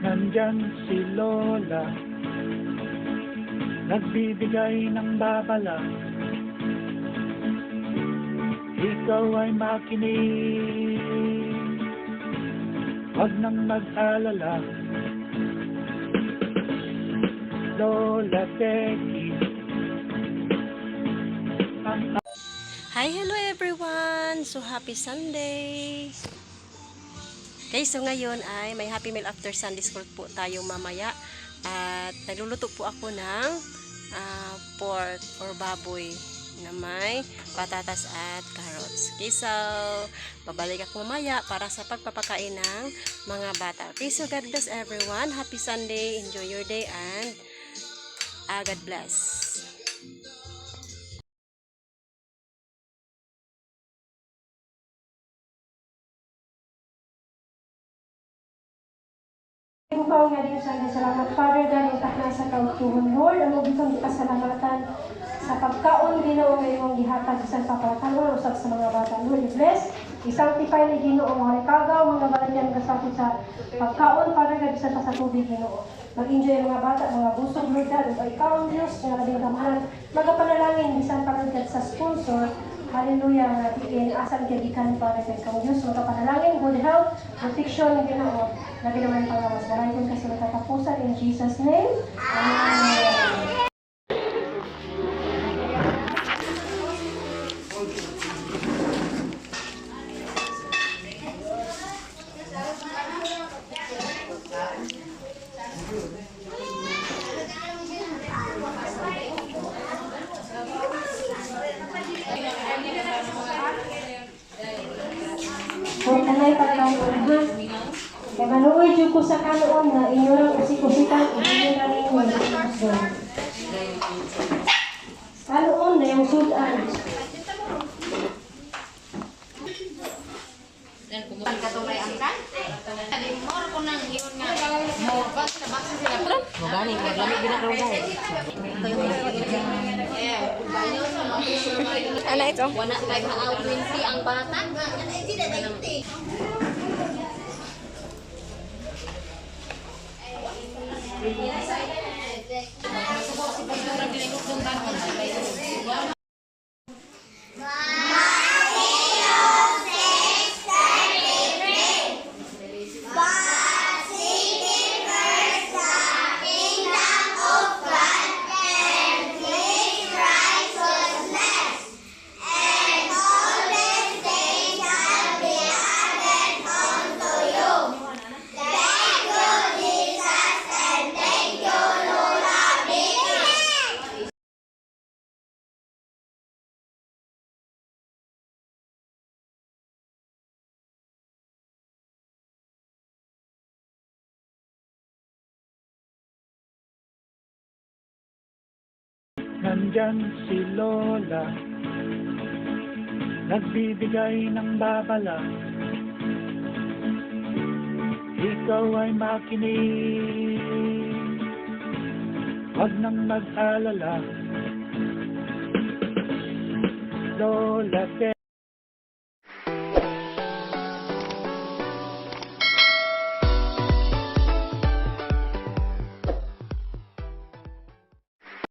Nandyan si Lola, nagbibigay ng babala. Ikaw ay makinig, wag nang mag-alala. Lola Becky. Hi, hello everyone! So, happy Sunday! Okay, so ngayon ay may happy meal after Sunday school po tayo mamaya. At nagluluto po ako ng pork or baboy na may patatas at carrots. Okay, so babalik ako mamaya para sa pagpapakain ng mga bata. Okay, so God bless everyone. Happy Sunday. Enjoy your day and God bless. Ikaw nga din sa salamat, Father God, yung takna sa kautuhon, Lord, ang mabitong di kasalamatan sa pagkaon, Ginoo, ngayong gihatag isang papatalon, usap sa mga bata, Lord, bless, i-sanctify ni Ginoo, mga rekagaw, mga balanyan, kasapot sa pagkaon, Father God, isa sa tubig, Ginoo. Mag-enjoy ang mga bata, mga busog, Lord God, ug ikaw ang Diyos, nga labing kamahan, magapanalangin, bisan Father God, sa sponsor, hallelujah, nga diin, asan kagikan, Father God, kang Diyos, magapanalangin, good health, protection, Ginoo, lagi naman pangawas. Maraming kasi natatapusan in Jesus' name. Amen. Kung kanay pagkain ha, kaya manuoy dyan ko sa kanoon na inyo lang usik-usikan, inyo lang inyo. Kanoon na yung sudan. Dan kumutan ka tulay ang kan? Tadi mo ko nang iyon nga. Mo ba sa baksa sila pa? Mo gani maglamig gina daw mo. Ano ito? Wala kay maaw 20 ang bata. Hindi na 90. Nandyan si Lola, nagbibigay ng babala. Ikaw ay makinig, wag nang mag-alala. Lola